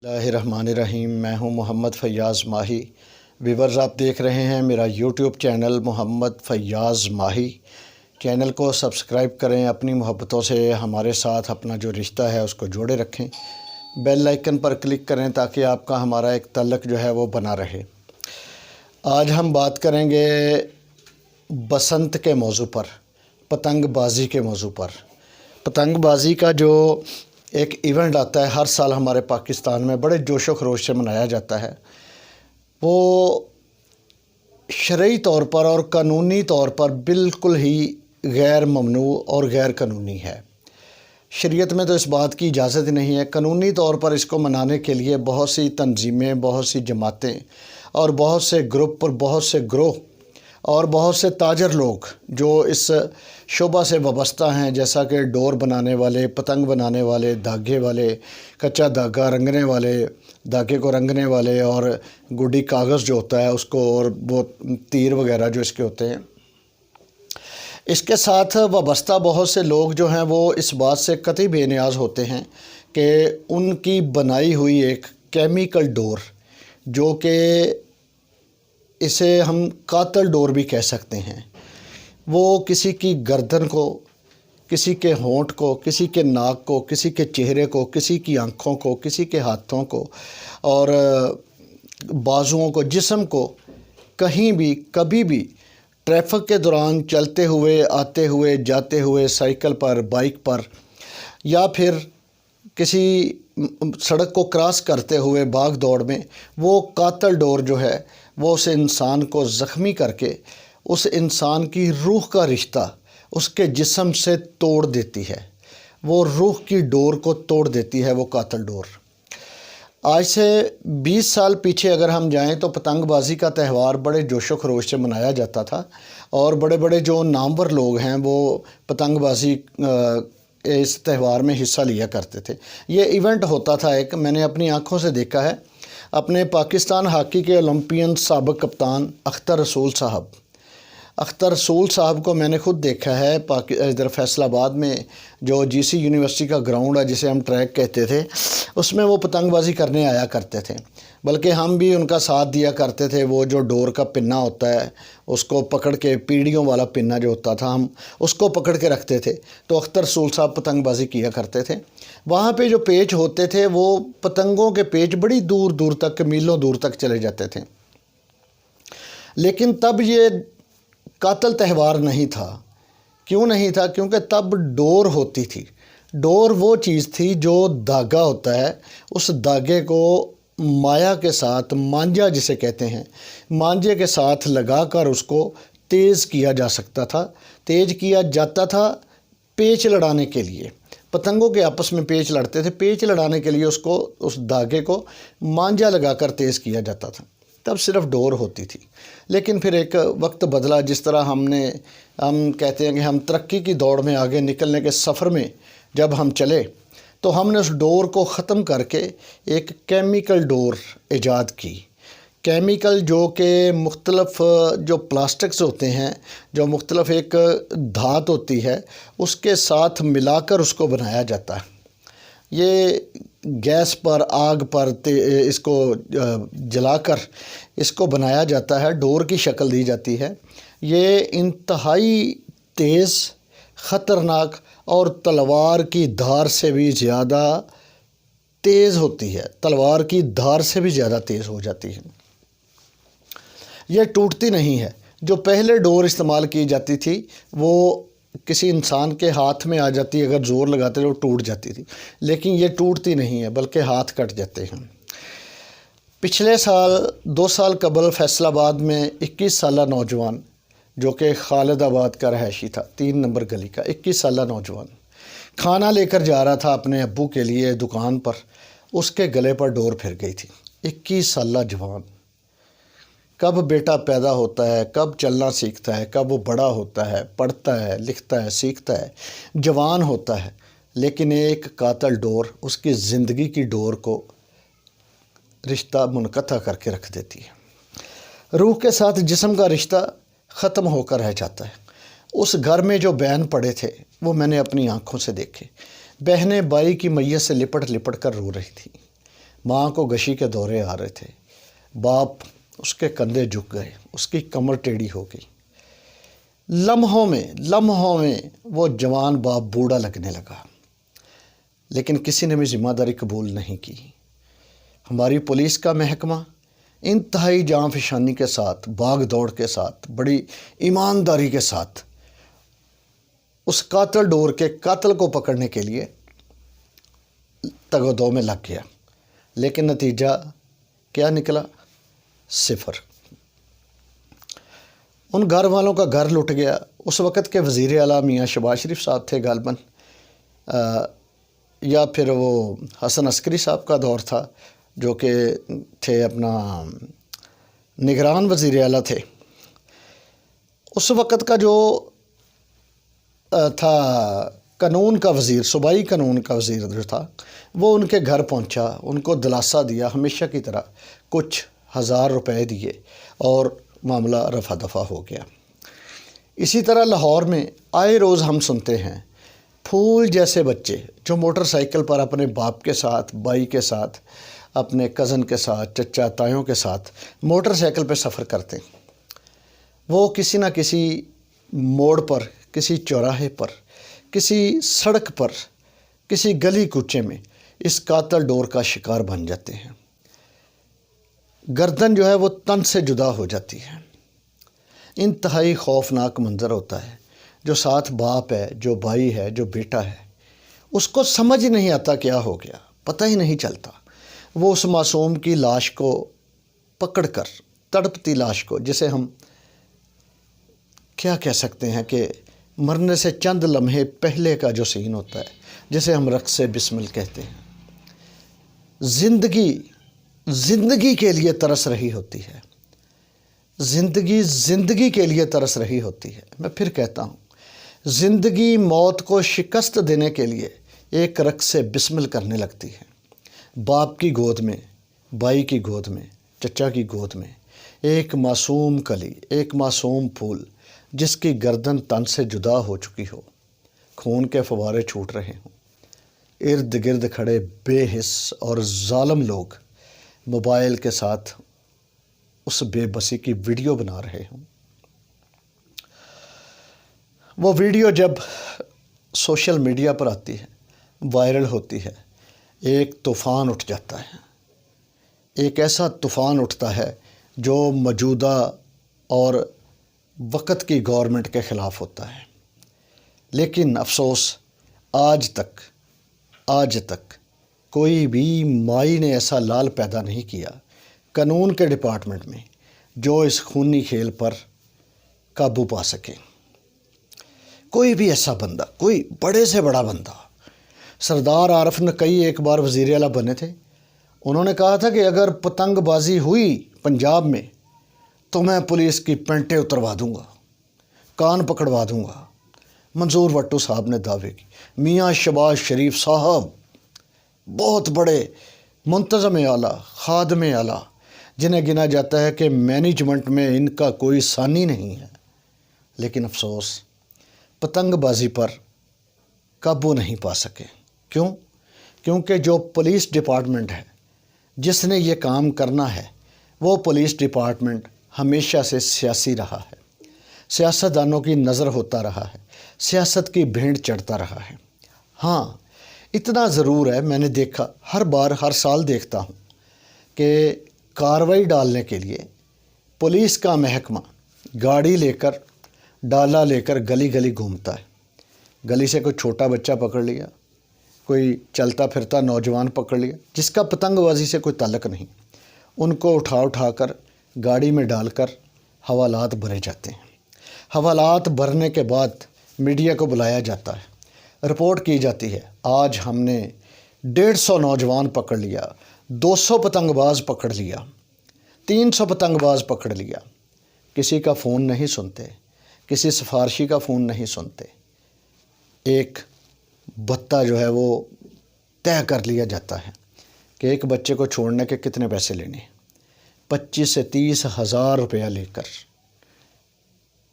बिस्मिल्लाहिर्रहमानिर्रहीम। मैं हूं मोहम्मद फ़ैयाज़ माही। व्यूअर्स, आप देख रहे हैं मेरा यूट्यूब चैनल मोहम्मद फ़ैयाज़ माही। चैनल को सब्सक्राइब करें, अपनी मोहब्बतों से हमारे साथ अपना जो रिश्ता है उसको जोड़े रखें। बेल आइकन पर क्लिक करें ताकि आपका हमारा एक तल्लक जो है वो बना रहे। आज हम बात करेंगे बसंत के मौजू पर, पतंगबाज़ी के मौजू पर। पतंगबाज़ी का जो एक इवेंट आता है हर साल हमारे पाकिस्तान में, बड़े जोशो खरोश से मनाया जाता है। वो शरई तौर पर और कानूनी तौर पर बिल्कुल ही गैर ममनू और गैर कानूनी है। शरीयत में तो इस बात की इजाज़त ही नहीं है। कानूनी तौर पर इसको मनाने के लिए बहुत सी तंजीमें, बहुत सी जमातें और बहुत से ग्रुप और बहुत से ग्रोह और बहुत से ताजर लोग जो इस शोबा से वाबस्ता हैं, जैसा कि डोर बनाने वाले, पतंग बनाने वाले, धागे वाले, कच्चा धागा रंगने वाले, धागे को रंगने वाले, और गुड्डी कागज़ जो होता है उसको, और वो तीर वगैरह जो इसके होते हैं। इसके साथ वाबस्ता बहुत से लोग जो हैं वो इस बात से कतई बेनियाज़ होते हैं कि उनकी बनाई हुई एक केमिकल डोर, जो कि इसे हम कातल डोर भी कह सकते हैं, वो किसी की गर्दन को, किसी के होंठ को, किसी के नाक को, किसी के चेहरे को, किसी की आँखों को, किसी के हाथों को और बाजुओं को, जिस्म को कहीं भी कभी भी ट्रैफिक के दौरान चलते हुए, आते हुए, जाते हुए, साइकिल पर, बाइक पर, या फिर किसी सड़क को क्रॉस करते हुए भाग दौड़ में, वो कातल डोर जो है वो उस इंसान को ज़ख्मी करके उस इंसान की रूह का रिश्ता उसके जिस्म से तोड़ देती है। वो रूह की डोर को तोड़ देती है वो कातल डोर। आज से 20 साल पीछे अगर हम जाएं तो पतंगबाज़ी का त्यौहार बड़े जोशो खरोश से मनाया जाता था और बड़े बड़े जो नामवर लोग हैं वो पतंगबाज़ी इस त्यौहार में हिस्सा लिया करते थे। ये इवेंट होता था एक, मैंने अपनी आँखों से देखा है। अपने पाकिस्तान हॉकी के ओलंपियन साबिक़ कप्तान अख्तर रसूल साहब को मैंने ख़ुद देखा है इधर फैसलाबाद में जो जीसी यूनिवर्सिटी का ग्राउंड है, जिसे हम ट्रैक कहते थे, उसमें वो पतंगबाज़ी करने आया करते थे। बल्कि हम भी उनका साथ दिया करते थे। वो जो डोर का पिन्ना होता है उसको पकड़ के, पीढ़ियों वाला पिन्ना जो होता था, हम उसको पकड़ के रखते थे। तो अख्तर रसूल साहब पतंगबाज़ी किया करते थे। वहाँ पे जो पेच होते थे वो पतंगों के पेच बड़ी दूर दूर तक, मीलों दूर तक चले जाते थे। लेकिन तब ये कातल त्यौहार नहीं था। क्यों नहीं था? क्योंकि तब डोर होती थी। डोर वो चीज़ थी जो धागा होता है, उस धागे को माया के साथ, मांझा जिसे कहते हैं, मांझे के साथ लगाकर उसको तेज़ किया जा सकता था, तेज़ किया जाता था पेच लड़ाने के लिए। पतंगों के आपस में पेच लड़ते थे, पेच लड़ाने के लिए उसको, उस धागे को मांझा लगाकर तेज़ किया जाता था। तब सिर्फ डोर होती थी। लेकिन फिर एक वक्त बदला, जिस तरह हम कहते हैं कि हम तरक्की की दौड़ में आगे निकलने के सफ़र में जब हम चले तो हमने उस डोर को ख़त्म करके एक केमिकल डोर ईजाद की। केमिकल जो कि मुख्तलफ़ जो प्लास्टिक्स होते हैं, जो मुख्तलफ़ एक धात होती है, उसके साथ मिलाकर उसको बनाया जाता है। ये गैस पर, आग पर इसको जलाकर इसको बनाया जाता है, डोर की शक्ल दी जाती है। ये इंतहाई तेज़, ख़तरनाक और तलवार की धार से भी ज़्यादा तेज़ होती है, तलवार की धार से भी ज़्यादा तेज़ हो जाती है। ये टूटती नहीं है। जो पहले डोर इस्तेमाल की जाती थी वो किसी इंसान के हाथ में आ जाती, अगर ज़ोर लगाते तो टूट जाती थी, लेकिन ये टूटती नहीं है बल्कि हाथ कट जाते हैं। पिछले साल, 2 साल कबल फैसलाबाद में 21 साला नौजवान, जो कि खालिदाबाद का रहायशी था, 3 नंबर गली का 21 साला नौजवान, खाना लेकर जा रहा था अपने अब्बू के लिए दुकान पर। उसके गले पर डोर फिर गई थी। 21 साला जवान। कब बेटा पैदा होता है, कब चलना सीखता है, कब वो बड़ा होता है, पढ़ता है, लिखता है, सीखता है, जवान होता है, लेकिन एक कातल डोर उसकी ज़िंदगी की डोर को रिश्ता मुनक़ता करके रख देती है। रूह के साथ जिस्म का रिश्ता ख़त्म होकर रह जाता है। उस घर में जो बहन पड़े थे वो मैंने अपनी आँखों से देखे। बहनें बाई की मैयत से लिपट लिपट कर रो रही थी। माँ को गशी के दौरे आ रहे थे। बाप, उसके कंधे झुक गए, उसकी कमर टेढ़ी हो गई। लम्हों में वो जवान बाप बूढ़ा लगने लगा, लेकिन किसी ने भी ज़िम्मेदारी कबूल नहीं की। हमारी पुलिस का महकमा इंतहाई जान फ़शानी के साथ, भाग दौड़ के साथ, बड़ी ईमानदारी के साथ उस कातिल डोर के कातिल को पकड़ने के लिए तगदो में लग गया, लेकिन नतीजा क्या निकला? सिफर। उन घर वालों का घर लुट गया। उस वक़्त के वज़ीर आला मियाँ शहबाज शरीफ साहब थे गालबन, या फिर वो हसन अस्करी साहब का दौर था जो कि थे अपना निगरान वज़ीर आला थे। उस वक़्त का जो था कानून का वज़ीर, सूबाई कानून का वज़ीर जो था, वो उनके घर पहुंचा, उनको दिलासा दिया, हमेशा की तरह कुछ 1000 रुपए दिए और मामला रफ़ा दफ़ा हो गया। इसी तरह लाहौर में आए रोज़ हम सुनते हैं फूल जैसे बच्चे जो मोटरसाइकिल पर अपने बाप के साथ, भाई के साथ, अपने कज़न के साथ, चचा तायों के साथ मोटरसाइकिल पर सफ़र करते हैं, वो किसी न किसी मोड़ पर, किसी चौराहे पर, किसी सड़क पर, किसी गली कूचे में इस कातिल डोर का शिकार बन जाते हैं। गर्दन जो है वो तन से जुदा हो जाती है। इंतहाई खौफनाक मंज़र होता है। जो साथ बाप है, जो भाई है, जो बेटा है, उसको समझ ही नहीं आता क्या हो गया, पता ही नहीं चलता। वो उस मासूम की लाश को पकड़कर, तड़पती लाश को, जिसे हम क्या कह सकते हैं कि मरने से चंद लम्हे पहले का जो सीन होता है, जिसे हम रक़्स बिस्मिल कहते हैं, ज़िंदगी के लिए तरस रही होती है। ज़िंदगी के लिए तरस रही होती है। मैं फिर कहता हूँ, ज़िंदगी मौत को शिकस्त देने के लिए एक रक़्स बिस्मिल करने लगती है। बाप की गोद में, भाई की गोद में, चचा की गोद में एक मासूम कली, एक मासूम फूल जिसकी गर्दन तन से जुदा हो चुकी हो, खून के फवारे छूट रहे हों, इर्द गिर्द खड़े बेहिस और ज़ालिम लोग मोबाइल के साथ उस बेबसी की वीडियो बना रहे हों। वो वीडियो जब सोशल मीडिया पर आती है, वायरल होती है, एक तूफ़ान उठ जाता है। एक ऐसा तूफ़ान उठता है जो मौजूदा और वक़्त की गवर्नमेंट के ख़िलाफ़ होता है। लेकिन अफसोस आज तक कोई भी माई ने ऐसा लाल पैदा नहीं किया कानून के डिपार्टमेंट में जो इस खूनी खेल पर काबू पा सके। कोई भी ऐसा बंदा, कोई बड़े से बड़ा बंदा। सरदार आरिफ नकवी एक बार वज़ीर आला बने थे। उन्होंने कहा था कि अगर पतंगबाजी हुई पंजाब में तो मैं पुलिस की पेंटें उतरवा दूंगा, कान पकड़वा दूंगा। मंजूर भट्टो साहब ने दावे की। मियाँ शहबाज शरीफ साहब बहुत बड़े मुंतज़म आला, खादम आला, जिन्हें गिना जाता है कि मैनेजमेंट में इनका कोई सानी नहीं है। लेकिन अफसोस पतंगबाजी पर काबू नहीं पा सके। क्यों? क्योंकि जो पुलिस डिपार्टमेंट है जिसने ये काम करना है, वो पुलिस डिपार्टमेंट हमेशा से सियासी रहा है, सियासतदानों की नज़र होता रहा है, सियासत की भेंट चढ़ता रहा है। हाँ, इतना ज़रूर है, मैंने देखा, हर साल देखता हूँ कि कार्रवाई डालने के लिए पुलिस का महकमा गाड़ी लेकर, डाला लेकर गली गली घूमता है। गली से कोई छोटा बच्चा पकड़ लिया, कोई चलता फिरता नौजवान पकड़ लिया जिसका पतंगबाजी से कोई ताल्लुक़ नहीं, उनको उठा कर गाड़ी में डालकर हवालात भरे जाते हैं। हवालात भरने के बाद मीडिया को बुलाया जाता है, रिपोर्ट की जाती है, आज हमने 150 नौजवान पकड़ लिया, 200 पतंगबाज पकड़ लिया, 300 पतंगबाज पकड़ लिया। किसी का फ़ोन नहीं सुनते, किसी सिफारशी का फ़ोन नहीं सुनते। एक भत्ता जो है वो तय कर लिया जाता है कि एक बच्चे को छोड़ने के कितने पैसे लेने, 25 से 30 हज़ार रुपया लेकर,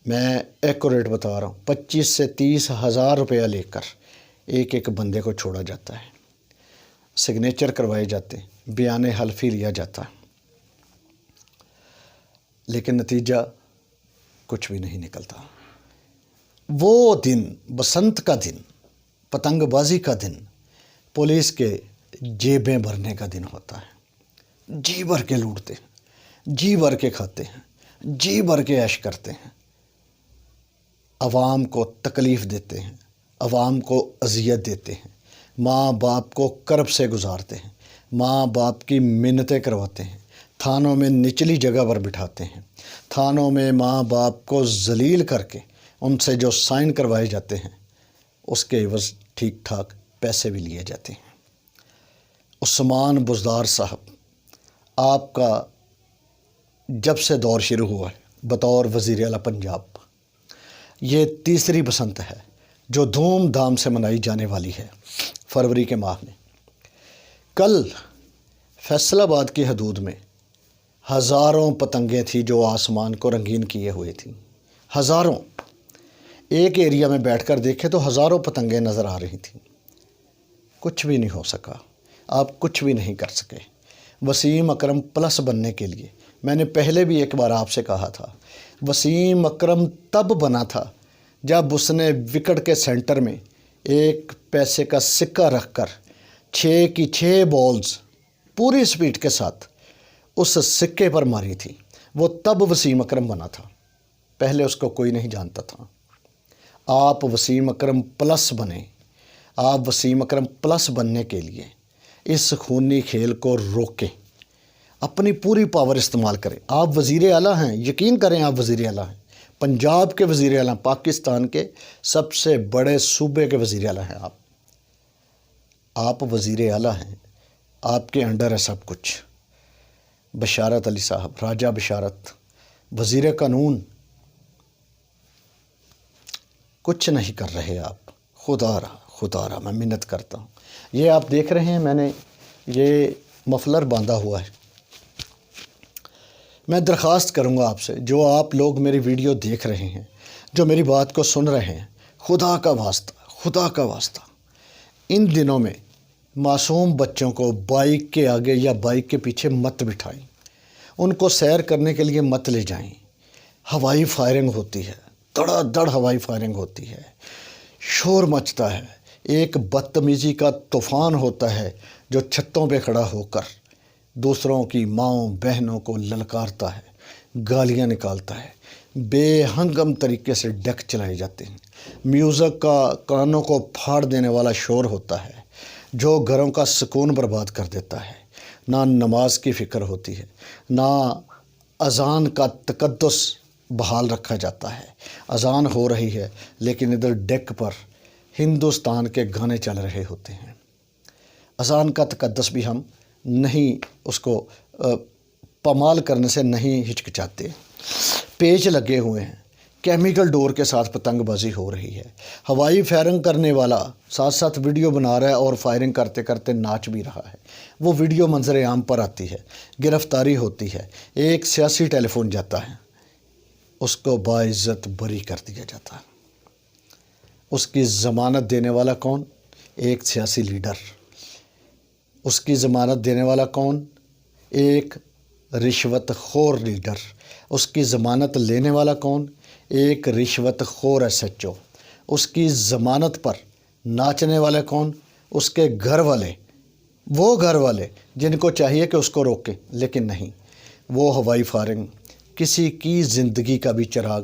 मैं एक्यूरेट बता रहा हूँ, 25 से 30 हज़ार रुपया लेकर एक एक बंदे को छोड़ा जाता है। सिग्नेचर करवाए जाते हैं, بیان حلفی لیا جاتا ہے، لیکن نتیجہ کچھ بھی نہیں نکلتا۔ وہ دن، بسنت کا دن، پتنگ بازی کا دن، پولیس کے جیبیں بھرنے کا دن ہوتا ہے۔ جی بھر کے لوٹتے ہیں، جی بھر کے کھاتے ہیں، جی بھر کے عیش کرتے ہیں، عوام کو تکلیف دیتے ہیں، عوام کو اذیت دیتے ہیں، ماں باپ کو کرب سے گزارتے ہیں، ماں باپ کی منتیں کرواتے ہیں، تھانوں میں نچلی جگہ پر بٹھاتے ہیں، تھانوں میں ماں باپ کو ذلیل کر کے ان سے جو سائن کروائے جاتے ہیں اس کے عوض ٹھیک ٹھاک پیسے بھی لیے جاتے ہیں۔ عثمان بزدار صاحب، آپ کا جب سے دور شروع ہوا ہے بطور وزیر اعلیٰ پنجاب، یہ تیسری بسنت ہے جو دھوم دھام سے منائی جانے والی ہے فروری کے ماہ میں۔ کل فیصل آباد کی حدود میں ہزاروں پتنگیں تھیں جو آسمان کو رنگین کیے ہوئے تھیں، ہزاروں۔ ایک ایریا میں بیٹھ کر دیکھے تو ہزاروں پتنگیں نظر آ رہی تھیں۔ کچھ بھی نہیں ہو سکا، آپ کچھ بھی نہیں کر سکے۔ وسیم اکرم پلس بننے کے لیے میں نے پہلے بھی ایک بار آپ سے کہا تھا، وسیم اکرم تب بنا تھا جب اس نے وکٹ کے سینٹر میں ایک پیسے کا سکہ رکھ کر 6 کی 6 بالز پوری سپیڈ کے ساتھ اس سکے پر ماری تھی۔ وہ تب وسیم اکرم بنا تھا، پہلے اس کو کوئی نہیں جانتا تھا۔ آپ وسیم اکرم پلس بنیں، آپ وسیم اکرم پلس بننے کے لیے اس خونی کھیل کو روکیں، اپنی پوری پاور استعمال کریں۔ آپ وزیر اعلیٰ ہیں، یقین کریں آپ وزیر اعلیٰ ہیں، پنجاب کے وزیر اعلیٰ، پاکستان کے سب سے بڑے صوبے کے وزیر اعلیٰ ہیں آپ وزیر اعلیٰ ہیں، آپ کے انڈر ہے سب کچھ۔ بشارت علی صاحب، راجہ بشارت، وزیر قانون، کچھ نہیں کر رہے آپ۔ خدا را میں منت کرتا ہوں۔ یہ آپ دیکھ رہے ہیں میں نے یہ مفلر باندھا ہوا ہے۔ میں درخواست کروں گا آپ سے، جو آپ لوگ میری ویڈیو دیکھ رہے ہیں، جو میری بات کو سن رہے ہیں، خدا کا واسطہ ان دنوں میں معصوم بچوں کو بائک کے آگے یا بائک کے پیچھے مت بٹھائیں، ان کو سیر کرنے کے لیے مت لے جائیں۔ ہوائی فائرنگ ہوتی ہے، دڑا دڑ ہوائی فائرنگ ہوتی ہے، شور مچتا ہے، ایک بدتمیزی کا طوفان ہوتا ہے جو چھتوں پہ کھڑا ہو کر دوسروں کی ماؤں بہنوں کو للکارتا ہے، گالیاں نکالتا ہے، بے ہنگم طریقے سے ڈیک چلائے جاتے ہیں، میوزک کا کانوں کو پھاڑ دینے والا شور ہوتا ہے جو گھروں کا سکون برباد کر دیتا ہے۔ نہ نماز کی فکر ہوتی ہے، نہ اذان کا تقدس بحال رکھا جاتا ہے۔ اذان ہو رہی ہے لیکن ادھر ڈیک پر ہندوستان کے گانے چل رہے ہوتے ہیں۔ اذان کا تقدس بھی ہم نہیں اس کو پامال کرنے سے نہیں ہچکچاتے۔ پیچ لگے ہوئے ہیں، کیمیکل ڈور کے ساتھ پتنگ بازی ہو رہی ہے، ہوائی فائرنگ کرنے والا ساتھ ساتھ ویڈیو بنا رہا ہے اور فائرنگ کرتے کرتے ناچ بھی رہا ہے۔ وہ ویڈیو منظر عام پر آتی ہے، گرفتاری ہوتی ہے، ایک سیاسی ٹیلی فون جاتا ہے، اس کو باعزت بری کر دیا جاتا ہے۔ اس کی ضمانت دینے والا کون؟ ایک سیاسی لیڈر۔ اس کی ضمانت دینے والا کون؟ ایک رشوت خور لیڈر۔ اس کی ضمانت لینے والا کون؟ ایک رشوت خور ایس ایچ او۔ اس کی ضمانت پر ناچنے والے کون؟ اس کے گھر والے، وہ گھر والے جن کو چاہیے کہ اس کو روکیں، لیکن نہیں، وہ ہوائی فائرنگ کسی کی زندگی کا بھی چراغ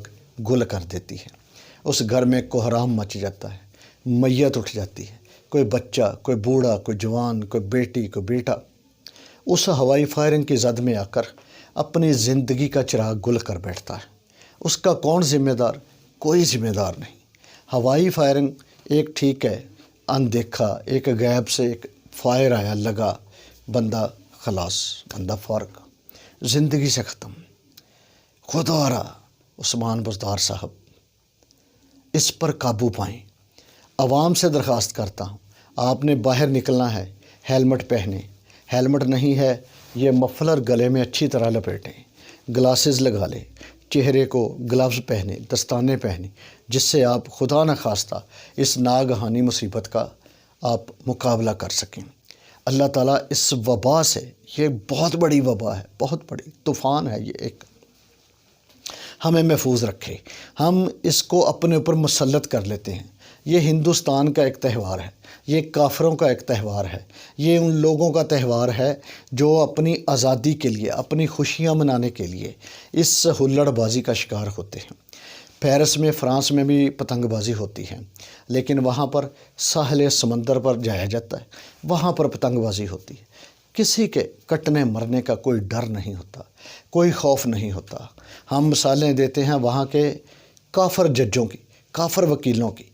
گل کر دیتی ہے۔ اس گھر میں کوہرام مچ جاتا ہے، میت اٹھ جاتی ہے، کوئی بچہ، کوئی بوڑھا، کوئی جوان، کوئی بیٹی، کوئی بیٹا اس ہوائی فائرنگ کی زد میں آ کر اپنی زندگی کا چراغ گل کر بیٹھتا ہے۔ اس کا کون ذمہ دار؟ کوئی ذمہ دار نہیں۔ ہوائی فائرنگ ایک ٹھیک ہے، اندیکھا، ایک غیب سے ایک فائر آیا، لگا، بندہ خلاص، بندہ فارغ، زندگی سے ختم۔ خدا را عثمان بزدار صاحب، اس پر قابو پائیں۔ عوام سے درخواست کرتا ہوں، آپ نے باہر نکلنا ہے، ہیلمٹ پہنیں، ہیلمٹ نہیں ہے یہ مفلر گلے میں اچھی طرح لپیٹیں، گلاسز لگا لیں، چہرے کو گلوز پہنیں، دستانے پہنیں، جس سے آپ خدا نخواستہ اس ناگہانی مصیبت کا آپ مقابلہ کر سکیں۔ اللہ تعالیٰ اس وبا سے، یہ بہت بڑی وبا ہے، بہت بڑی طوفان ہے یہ ایک، ہمیں محفوظ رکھے۔ ہم اس کو اپنے اوپر مسلط کر لیتے ہیں۔ یہ ہندوستان کا ایک تہوار ہے، یہ کافروں کا ایک تہوار ہے، یہ ان لوگوں کا تہوار ہے جو اپنی آزادی کے لیے، اپنی خوشیاں منانے کے لیے اس ہلڑ بازی کا شکار ہوتے ہیں۔ پیرس میں، فرانس میں بھی پتنگ بازی ہوتی ہے، لیکن وہاں پر ساحل سمندر پر جایا جاتا ہے، وہاں پر پتنگ بازی ہوتی ہے۔ کسی کے کٹنے مرنے کا کوئی ڈر نہیں ہوتا، کوئی خوف نہیں ہوتا۔ ہم مثالیں دیتے ہیں وہاں کے کافر ججوں کی، کافر وکیلوں کی،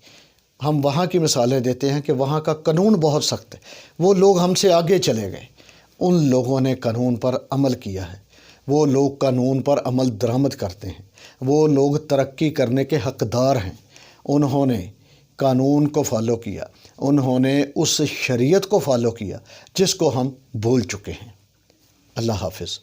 ہم وہاں کی مثالیں دیتے ہیں کہ وہاں کا قانون بہت سخت ہے، وہ لوگ ہم سے آگے چلے گئے، ان لوگوں نے قانون پر عمل کیا ہے، وہ لوگ قانون پر عمل درآمد کرتے ہیں، وہ لوگ ترقی کرنے کے حقدار ہیں، انہوں نے قانون کو فالو کیا، انہوں نے اس شریعت کو فالو کیا جس کو ہم بھول چکے ہیں۔ اللہ حافظ۔